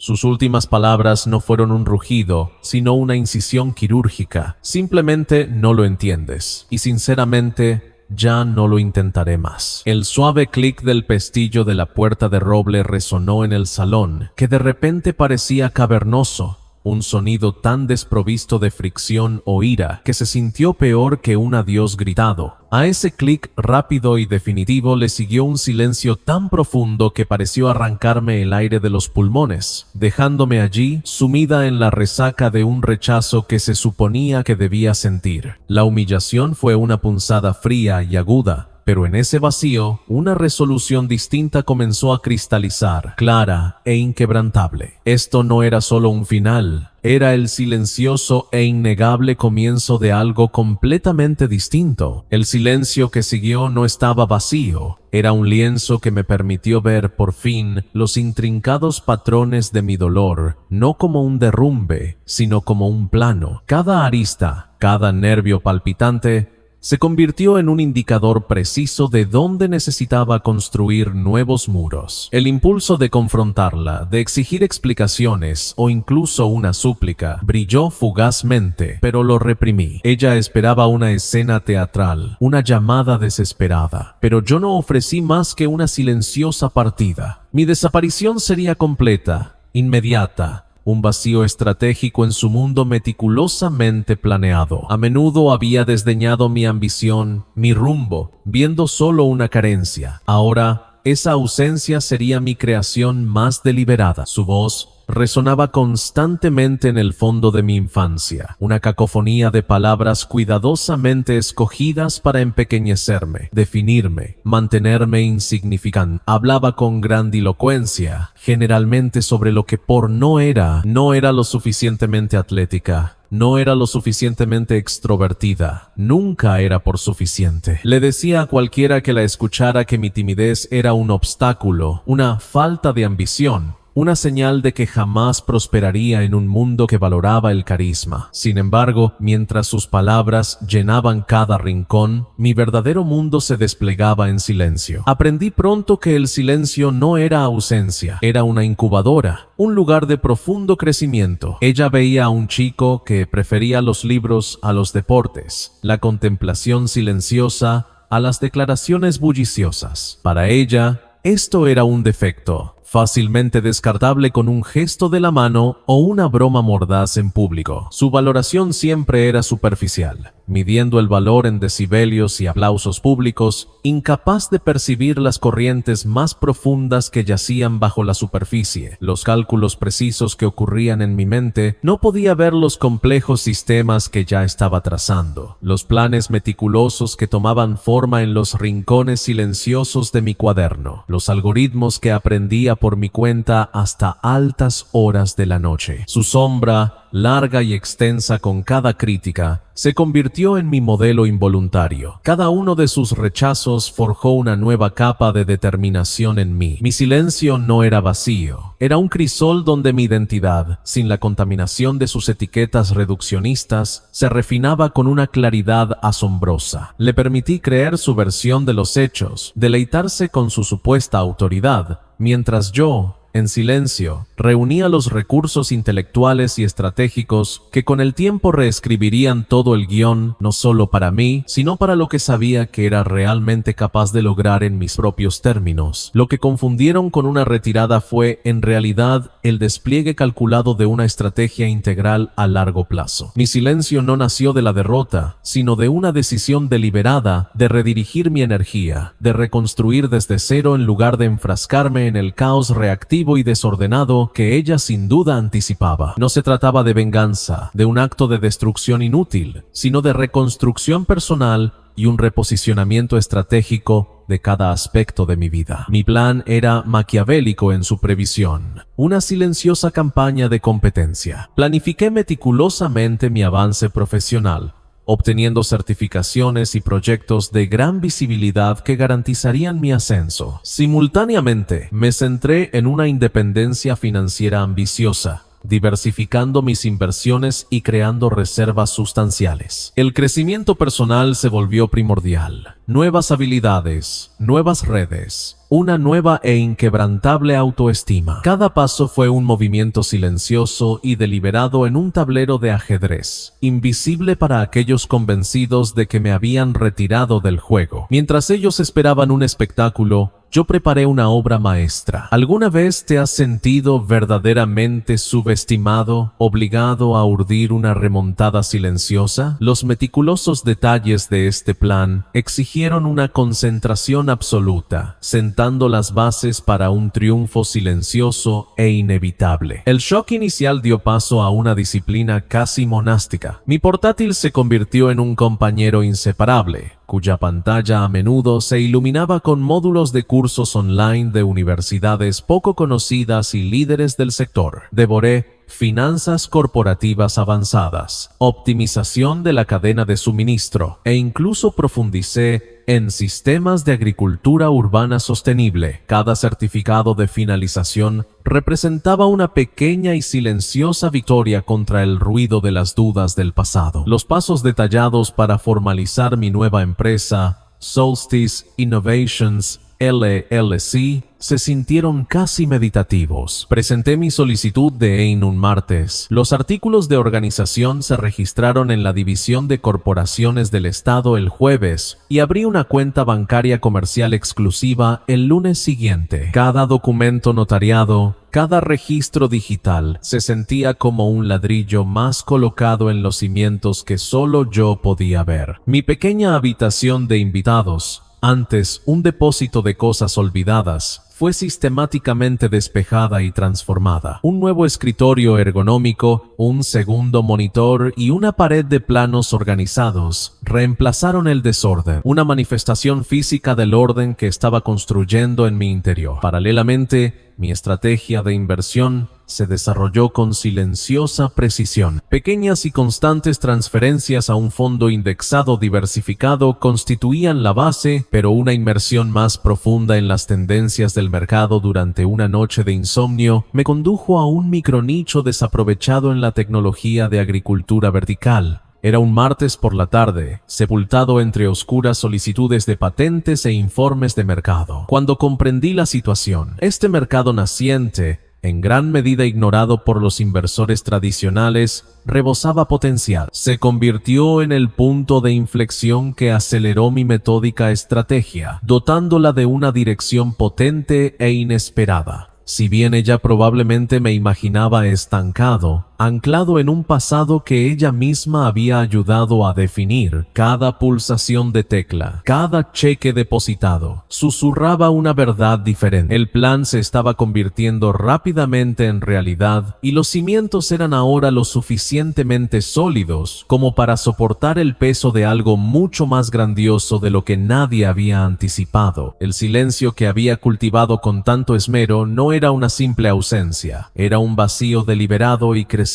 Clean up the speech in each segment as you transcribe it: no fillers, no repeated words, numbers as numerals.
Sus últimas palabras no fueron un rugido, sino una incisión quirúrgica. Simplemente no lo entiendes. Y sinceramente, ya no lo intentaré más. El suave clic del pestillo de la puerta de roble resonó en el salón, que de repente parecía cavernoso. Un sonido tan desprovisto de fricción o ira que se sintió peor que un adiós gritado. A ese clic rápido y definitivo le siguió un silencio tan profundo que pareció arrancarme el aire de los pulmones, dejándome allí sumida en la resaca de un rechazo que se suponía que debía sentir. La humillación fue una punzada fría y aguda. Pero en ese vacío, una resolución distinta comenzó a cristalizar, clara e inquebrantable. Esto no era solo un final, era el silencioso e innegable comienzo de algo completamente distinto. El silencio que siguió no estaba vacío, era un lienzo que me permitió ver por fin los intrincados patrones de mi dolor, no como un derrumbe, sino como un plano. Cada arista, cada nervio palpitante, se convirtió en un indicador preciso de dónde necesitaba construir nuevos muros. El impulso de confrontarla, de exigir explicaciones o incluso una súplica, brilló fugazmente, pero lo reprimí. Ella esperaba una escena teatral, una llamada desesperada, pero yo no ofrecí más que una silenciosa partida. Mi desaparición sería completa, inmediata. Un vacío estratégico en su mundo meticulosamente planeado. A menudo había desdeñado mi ambición, mi rumbo, viendo solo una carencia. Ahora, esa ausencia sería mi creación más deliberada. Su voz resonaba constantemente en el fondo de mi infancia, una cacofonía de palabras cuidadosamente escogidas para empequeñecerme, definirme, mantenerme insignificante. Hablaba con grandilocuencia, generalmente sobre lo que no era lo suficientemente atlética. No era lo suficientemente extrovertida, nunca era por suficiente. Le decía a cualquiera que la escuchara que mi timidez era un obstáculo, una falta de ambición, una señal de que jamás prosperaría en un mundo que valoraba el carisma. Sin embargo, mientras sus palabras llenaban cada rincón, mi verdadero mundo se desplegaba en silencio. Aprendí pronto que el silencio no era ausencia, era una incubadora, un lugar de profundo crecimiento. Ella veía a un chico que prefería los libros a los deportes, la contemplación silenciosa a las declaraciones bulliciosas. Para ella, esto era un defecto, fácilmente descartable con un gesto de la mano o una broma mordaz en público. Su valoración siempre era superficial, midiendo el valor en decibelios y aplausos públicos, incapaz de percibir las corrientes más profundas que yacían bajo la superficie. Los cálculos precisos que ocurrían en mi mente, no podía ver los complejos sistemas que ya estaba trazando, los planes meticulosos que tomaban forma en los rincones silenciosos de mi cuaderno, los algoritmos que aprendía por mi cuenta hasta altas horas de la noche. Su sombra, larga y extensa con cada crítica, se convirtió en mi modelo involuntario. Cada uno de sus rechazos forjó una nueva capa de determinación en mí. Mi silencio no era vacío, era un crisol donde mi identidad, sin la contaminación de sus etiquetas reduccionistas, se refinaba con una claridad asombrosa. Le permití creer su versión de los hechos, deleitarse con su supuesta autoridad, mientras yo, en silencio, reunía los recursos intelectuales y estratégicos que con el tiempo reescribirían todo el guión, no solo para mí, sino para lo que sabía que era realmente capaz de lograr en mis propios términos. Lo que confundieron con una retirada fue, en realidad, el despliegue calculado de una estrategia integral a largo plazo. Mi silencio no nació de la derrota, sino de una decisión deliberada de redirigir mi energía, de reconstruir desde cero en lugar de enfrascarme en el caos reactivo y desordenado que ella sin duda anticipaba. No se trataba de venganza, de un acto de destrucción inútil, sino de reconstrucción personal y un reposicionamiento estratégico de cada aspecto de mi vida. Mi plan era maquiavélico en su previsión, una silenciosa campaña de competencia. Planifiqué meticulosamente mi avance profesional, obteniendo certificaciones y proyectos de gran visibilidad que garantizarían mi ascenso. Simultáneamente, me centré en una independencia financiera ambiciosa, diversificando mis inversiones y creando reservas sustanciales. El crecimiento personal se volvió primordial. Nuevas habilidades, nuevas redes, una nueva e inquebrantable autoestima. Cada paso fue un movimiento silencioso y deliberado en un tablero de ajedrez, invisible para aquellos convencidos de que me habían retirado del juego. Mientras ellos esperaban un espectáculo, yo preparé una obra maestra. ¿Alguna vez te has sentido verdaderamente subestimado, obligado a urdir una remontada silenciosa? Los meticulosos detalles de este plan exigieron una concentración absoluta, sentando las bases para un triunfo silencioso e inevitable. El shock inicial dio paso a una disciplina casi monástica. Mi portátil se convirtió en un compañero inseparable, cuya pantalla a menudo se iluminaba con módulos de cursos online de universidades poco conocidas y líderes del sector. Devoré finanzas corporativas avanzadas, optimización de la cadena de suministro e incluso profundicé en sistemas de agricultura urbana sostenible. Cada certificado de finalización representaba una pequeña y silenciosa victoria contra el ruido de las dudas del pasado. Los pasos detallados para formalizar mi nueva empresa, Solstice Innovations LLC, se sintieron casi meditativos. Presenté mi solicitud de EIN un martes. Los artículos de organización se registraron en la División de Corporaciones del Estado el jueves y abrí una cuenta bancaria comercial exclusiva el lunes siguiente. Cada documento notariado, cada registro digital se sentía como un ladrillo más colocado en los cimientos que solo yo podía ver. Mi pequeña habitación de invitados, antes un depósito de cosas olvidadas, fue sistemáticamente despejada y transformada. Un nuevo escritorio ergonómico, un segundo monitor y una pared de planos organizados reemplazaron el desorden, una manifestación física del orden que estaba construyendo en mi interior. Paralelamente, mi estrategia de inversión se desarrolló con silenciosa precisión. Pequeñas y constantes transferencias a un fondo indexado diversificado constituían la base, pero una inmersión más profunda en las tendencias del mercado durante una noche de insomnio me condujo a un micronicho desaprovechado en la tecnología de agricultura vertical. Era un martes por la tarde, sepultado entre oscuras solicitudes de patentes e informes de mercado, cuando comprendí la situación. Este mercado naciente, en gran medida ignorado por los inversores tradicionales, rebosaba potencial. Se convirtió en el punto de inflexión que aceleró mi metódica estrategia, dotándola de una dirección potente e inesperada. Si bien ella probablemente me imaginaba estancado, anclado en un pasado que ella misma había ayudado a definir, cada pulsación de tecla, cada cheque depositado, susurraba una verdad diferente. El plan se estaba convirtiendo rápidamente en realidad y los cimientos eran ahora lo suficientemente sólidos como para soportar el peso de algo mucho más grandioso de lo que nadie había anticipado. El silencio que había cultivado con tanto esmero no era una simple ausencia, era un vacío deliberado y creciente.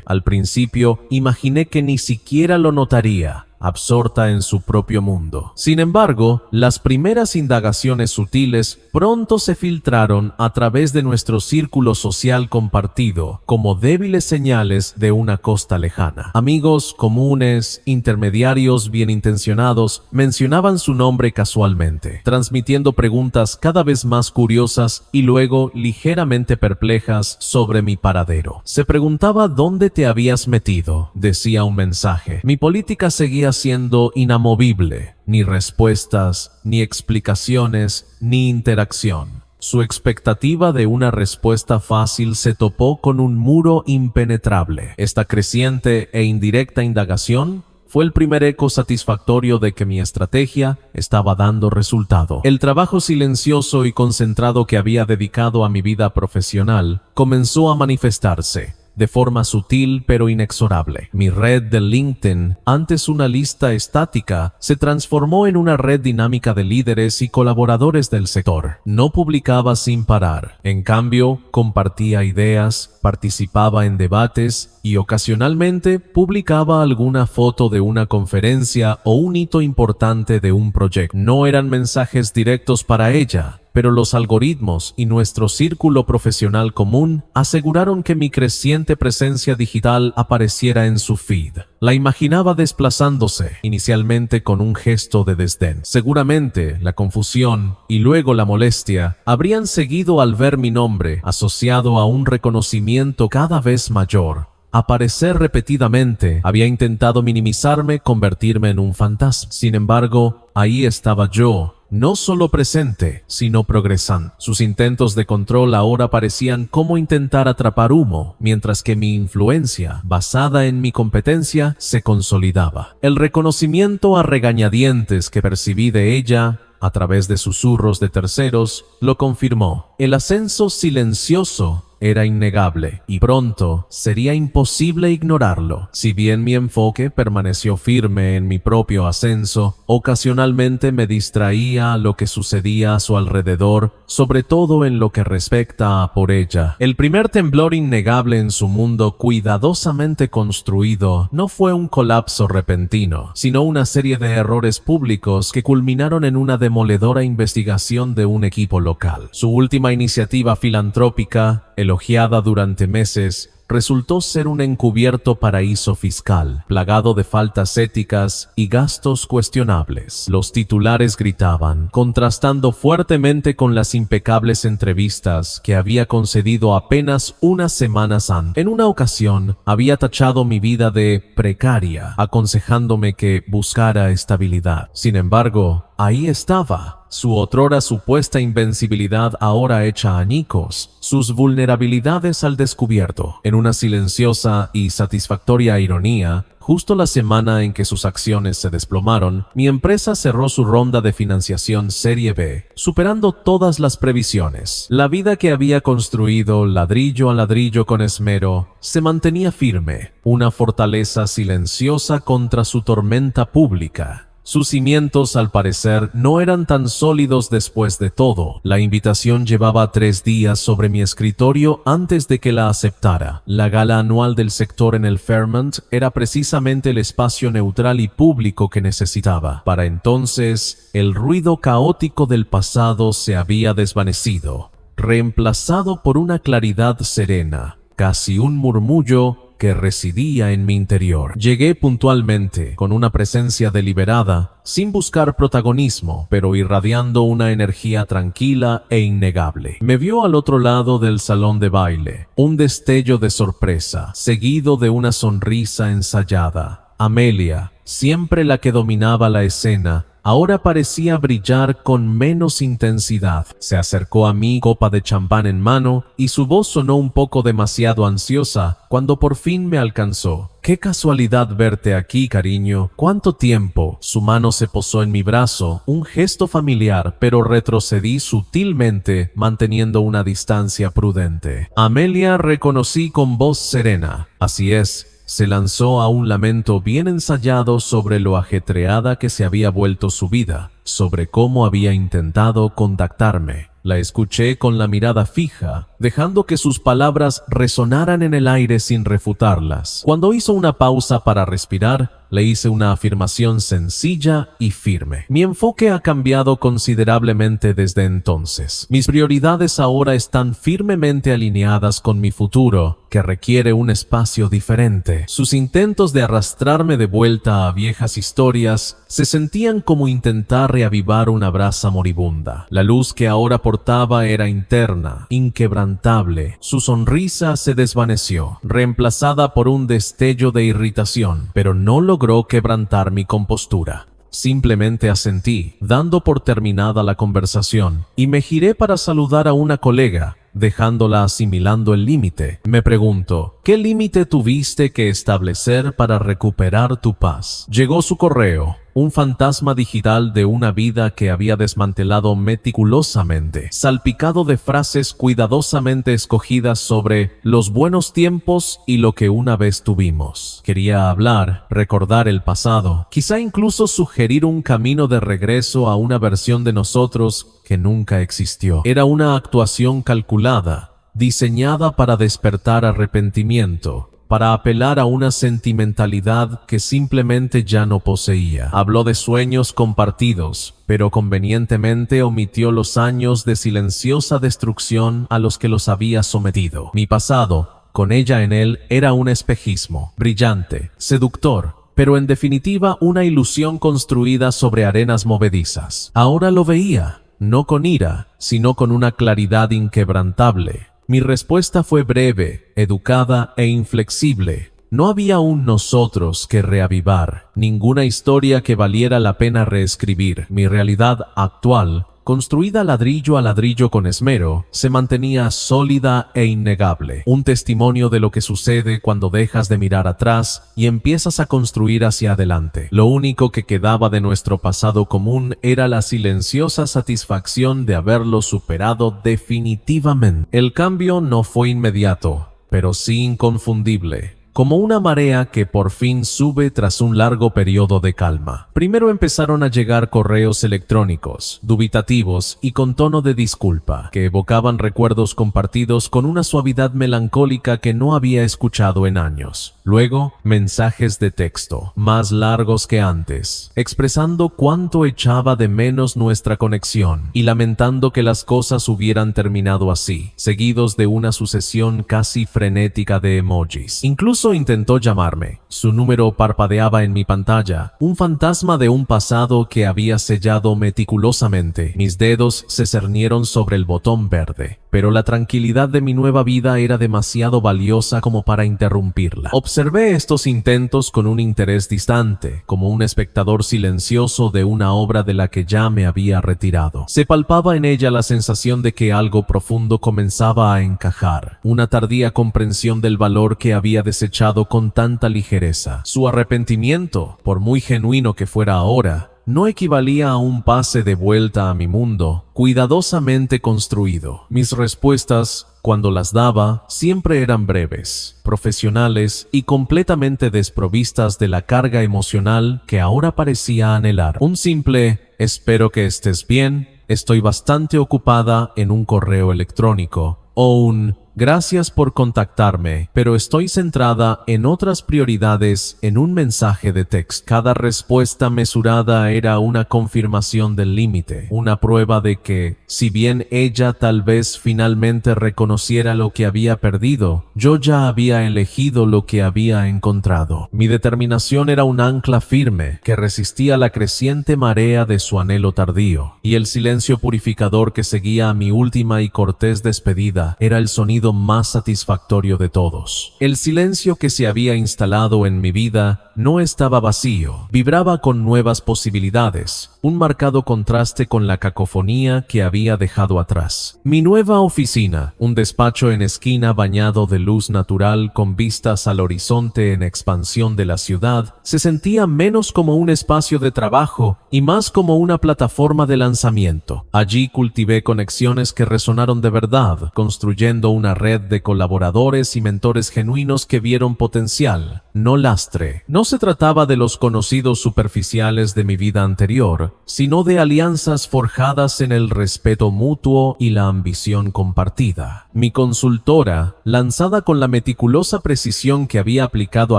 Al principio, imaginé que ni siquiera lo notaría, absorta en su propio mundo. Sin embargo, las primeras indagaciones sutiles pronto se filtraron a través de nuestro círculo social compartido, como débiles señales de una costa lejana. Amigos comunes, intermediarios bien intencionados, mencionaban su nombre casualmente, transmitiendo preguntas cada vez más curiosas y luego ligeramente perplejas sobre mi paradero. Se preguntaba dónde te habías metido, decía un mensaje. Mi política seguía siendo inamovible, ni respuestas, ni explicaciones, ni interacción. Su expectativa de una respuesta fácil se topó con un muro impenetrable. Esta creciente e indirecta indagación fue el primer eco satisfactorio de que mi estrategia estaba dando resultado. El trabajo silencioso y concentrado que había dedicado a mi vida profesional comenzó a manifestarse de forma sutil pero inexorable. Mi red de LinkedIn, antes una lista estática, se transformó en una red dinámica de líderes y colaboradores del sector. No publicaba sin parar. En cambio, compartía ideas, participaba en debates y ocasionalmente publicaba alguna foto de una conferencia o un hito importante de un proyecto. No eran mensajes directos para ella, pero los algoritmos y nuestro círculo profesional común aseguraron que mi creciente presencia digital apareciera en su feed. La imaginaba desplazándose, inicialmente con un gesto de desdén. Seguramente la confusión y luego la molestia habrían seguido al ver mi nombre asociado a un reconocimiento cada vez mayor. Aparecer repetidamente había intentado minimizarme, convertirme en un fantasma. Sin embargo, ahí estaba yo, no solo presente, sino progresando. Sus intentos de control ahora parecían como intentar atrapar humo, mientras que mi influencia, basada en mi competencia, se consolidaba. El reconocimiento a regañadientes que percibí de ella, a través de susurros de terceros, lo confirmó. El ascenso silencioso era innegable, y pronto sería imposible ignorarlo. Si bien mi enfoque permaneció firme en mi propio ascenso, ocasionalmente me distraía a lo que sucedía a su alrededor, sobre todo en lo que respecta a por ella. El primer temblor innegable en su mundo cuidadosamente construido no fue un colapso repentino, sino una serie de errores públicos que culminaron en una demoledora investigación de un equipo local. Su última iniciativa filantrópica, elogiada durante meses, resultó ser un encubierto paraíso fiscal, plagado de faltas éticas y gastos cuestionables. Los titulares gritaban, contrastando fuertemente con las impecables entrevistas que había concedido apenas unas semanas antes. En una ocasión, había tachado mi vida de precaria, aconsejándome que buscara estabilidad. Sin embargo, ahí estaba, su otrora supuesta invencibilidad ahora hecha añicos, sus vulnerabilidades al descubierto. En una silenciosa y satisfactoria ironía, justo la semana en que sus acciones se desplomaron, mi empresa cerró su ronda de financiación Serie B, superando todas las previsiones. La vida que había construido ladrillo a ladrillo con esmero se mantenía firme, una fortaleza silenciosa contra su tormenta pública. Sus cimientos, al parecer, no eran tan sólidos después de todo. La invitación llevaba 3 días sobre mi escritorio antes de que la aceptara. La gala anual del sector en el Fairmont era precisamente el espacio neutral y público que necesitaba. Para entonces, el ruido caótico del pasado se había desvanecido, reemplazado por una claridad serena, casi un murmullo que residía en mi interior. Llegué puntualmente, con una presencia deliberada, sin buscar protagonismo, pero irradiando una energía tranquila e innegable. Me vio al otro lado del salón de baile, un destello de sorpresa, seguido de una sonrisa ensayada. Amelia, siempre la que dominaba la escena, ahora parecía brillar con menos intensidad. Se acercó a mí, copa de champán en mano, y su voz sonó un poco demasiado ansiosa cuando por fin me alcanzó. «Qué casualidad verte aquí, cariño. ¿Cuánto tiempo?» Su mano se posó en mi brazo, un gesto familiar, pero retrocedí sutilmente, manteniendo una distancia prudente. Amelia, reconocí con voz serena. Así es. Se lanzó a un lamento bien ensayado sobre lo ajetreada que se había vuelto su vida, sobre cómo había intentado contactarme. La escuché con la mirada fija, dejando que sus palabras resonaran en el aire sin refutarlas. Cuando hizo una pausa para respirar, le hice una afirmación sencilla y firme. Mi enfoque ha cambiado considerablemente desde entonces. Mis prioridades ahora están firmemente alineadas con mi futuro, que requiere un espacio diferente. Sus intentos de arrastrarme de vuelta a viejas historias se sentían como intentar reavivar una brasa moribunda. La luz que ahora portaba era interna, inquebrantable. Su sonrisa se desvaneció, reemplazada por un destello de irritación, pero no logró quebrantar mi compostura. Simplemente asentí, dando por terminada la conversación, y me giré para saludar a una colega, dejándola asimilando el límite. Me pregunto, ¿qué límite tuviste que establecer para recuperar tu paz? Llegó su correo, un fantasma digital de una vida que había desmantelado meticulosamente, salpicado de frases cuidadosamente escogidas sobre los buenos tiempos y lo que una vez tuvimos. Quería hablar, recordar el pasado, quizá incluso sugerir un camino de regreso a una versión de nosotros que nunca existió. Era una actuación calculada, diseñada para despertar arrepentimiento, para apelar a una sentimentalidad que simplemente ya no poseía. Habló de sueños compartidos, pero convenientemente omitió los años de silenciosa destrucción a los que los había sometido. Mi pasado, con ella en él, era un espejismo, brillante, seductor, pero en definitiva una ilusión construida sobre arenas movedizas. Ahora lo veía, no con ira, sino con una claridad inquebrantable. Mi respuesta fue breve, educada e inflexible. No había un nosotros que reavivar, ninguna historia que valiera la pena reescribir. Mi realidad actual, construida ladrillo a ladrillo con esmero, se mantenía sólida e innegable, un testimonio de lo que sucede cuando dejas de mirar atrás y empiezas a construir hacia adelante. Lo único que quedaba de nuestro pasado común era la silenciosa satisfacción de haberlo superado definitivamente. El cambio no fue inmediato, pero sí inconfundible, como una marea que por fin sube tras un largo periodo de calma. Primero empezaron a llegar correos electrónicos, dubitativos y con tono de disculpa, que evocaban recuerdos compartidos con una suavidad melancólica que no había escuchado en años. Luego, mensajes de texto, más largos que antes, expresando cuánto echaba de menos nuestra conexión y lamentando que las cosas hubieran terminado así, seguidos de una sucesión casi frenética de emojis. Incluso intentó llamarme. Su número parpadeaba en mi pantalla, un fantasma de un pasado que había sellado meticulosamente. Mis dedos se cernieron sobre el botón verde, pero la tranquilidad de mi nueva vida era demasiado valiosa como para interrumpirla. Observé estos intentos con un interés distante, como un espectador silencioso de una obra de la que ya me había retirado. Se palpaba en ella la sensación de que algo profundo comenzaba a encajar, una tardía comprensión del valor que había desechado con tanta ligereza. Su arrepentimiento, por muy genuino que fuera ahora, no equivalía a un pase de vuelta a mi mundo, cuidadosamente construido. Mis respuestas, cuando las daba, siempre eran breves, profesionales y completamente desprovistas de la carga emocional que ahora parecía anhelar. Un simple «espero que estés bien, estoy bastante ocupada» en un correo electrónico, o un «gracias por contactarme, pero estoy centrada en otras prioridades» en un mensaje de texto. Cada respuesta mesurada era una confirmación del límite, una prueba de que, si bien ella tal vez finalmente reconociera lo que había perdido, yo ya había elegido lo que había encontrado. Mi determinación era un ancla firme que resistía la creciente marea de su anhelo tardío, y el silencio purificador que seguía a mi última y cortés despedida era el sonido más satisfactorio de todos. El silencio que se había instalado en mi vida no estaba vacío, vibraba con nuevas posibilidades, un marcado contraste con la cacofonía que había dejado atrás. Mi nueva oficina, un despacho en esquina bañado de luz natural con vistas al horizonte en expansión de la ciudad, se sentía menos como un espacio de trabajo y más como una plataforma de lanzamiento. Allí cultivé conexiones que resonaron de verdad, construyendo una red de colaboradores y mentores genuinos que vieron potencial, no lastre. No se trataba de los conocidos superficiales de mi vida anterior, sino de alianzas forjadas en el respeto mutuo y la ambición compartida. Mi consultora, lanzada con la meticulosa precisión que había aplicado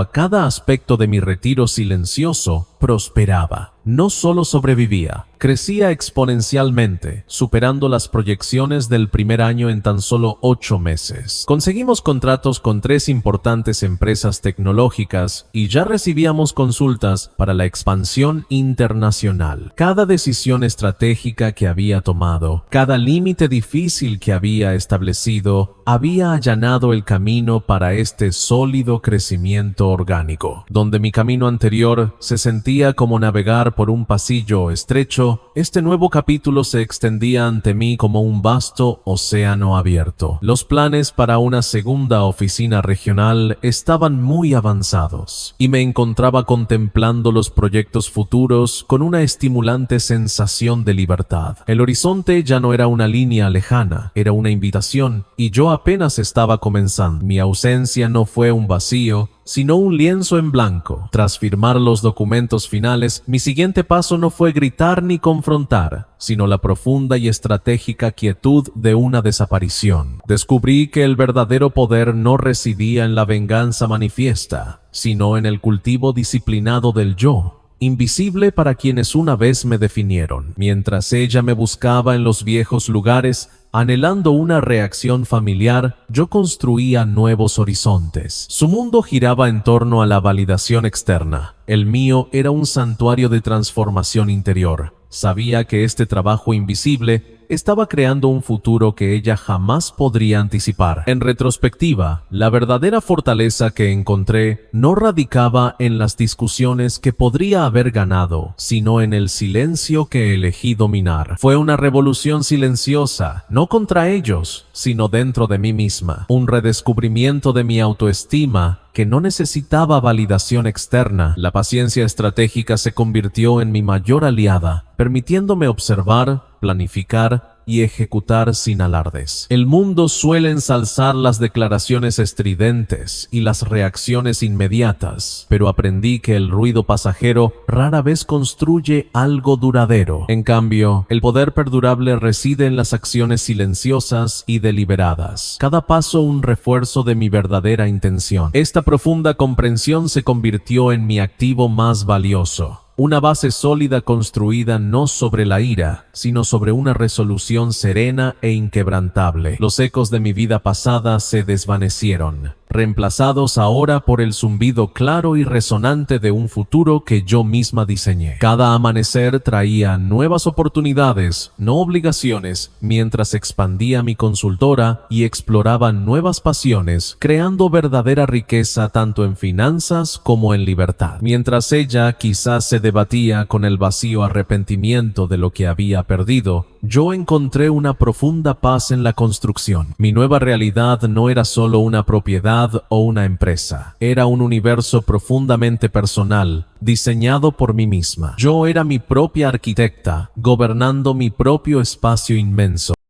a cada aspecto de mi retiro silencioso, prosperaba. No solo sobrevivía, crecía exponencialmente, superando las proyecciones del primer año en tan solo 8 meses. Conseguimos contratos con 3 importantes empresas tecnológicas y ya recibíamos consultas para la expansión internacional. Cada decisión estratégica que había tomado, cada límite difícil que había establecido, había allanado el camino para este sólido crecimiento orgánico. Donde mi camino anterior se sentía como navegar por un pasillo estrecho, este nuevo capítulo se extendía ante mí como un vasto océano abierto. Los planes para una segunda oficina regional estaban muy avanzados, y me encontraba contemplando los proyectos futuros con una estimulante sensación de libertad. El horizonte ya no era una línea lejana, era una invitación, y yo apenas estaba comenzando. Mi ausencia no fue un vacío, sino un lienzo en blanco. Tras firmar los documentos finales, mi siguiente paso no fue gritar ni confrontar, sino la profunda y estratégica quietud de una desaparición. Descubrí que el verdadero poder no residía en la venganza manifiesta, sino en el cultivo disciplinado del yo, invisible para quienes una vez me definieron. Mientras ella me buscaba en los viejos lugares, anhelando una reacción familiar, yo construía nuevos horizontes. Su mundo giraba en torno a la validación externa. El mío era un santuario de transformación interior. Sabía que este trabajo invisible estaba creando un futuro que ella jamás podría anticipar. En retrospectiva, la verdadera fortaleza que encontré no radicaba en las discusiones que podría haber ganado, sino en el silencio que elegí dominar. Fue una revolución silenciosa, no contra ellos, sino dentro de mí misma. Un redescubrimiento de mi autoestima que no necesitaba validación externa. La paciencia estratégica se convirtió en mi mayor aliada, permitiéndome observar, planificar y ejecutar sin alardes. El mundo suele ensalzar las declaraciones estridentes y las reacciones inmediatas, pero aprendí que el ruido pasajero rara vez construye algo duradero. En cambio, el poder perdurable reside en las acciones silenciosas y deliberadas. Cada paso un refuerzo de mi verdadera intención. Esta profunda comprensión se convirtió en mi activo más valioso. Una base sólida construida no sobre la ira, sino sobre una resolución serena e inquebrantable. Los ecos de mi vida pasada se desvanecieron, reemplazados ahora por el zumbido claro y resonante de un futuro que yo misma diseñé. Cada amanecer traía nuevas oportunidades, no obligaciones, mientras expandía mi consultora y exploraba nuevas pasiones, creando verdadera riqueza tanto en finanzas como en libertad. Mientras ella quizás se debatía con el vacío arrepentimiento de lo que había perdido, yo encontré una profunda paz en la construcción. Mi nueva realidad no era solo una propiedad o una empresa. Era un universo profundamente personal, diseñado por mí misma. Yo era mi propia arquitecta, gobernando mi propio espacio inmenso.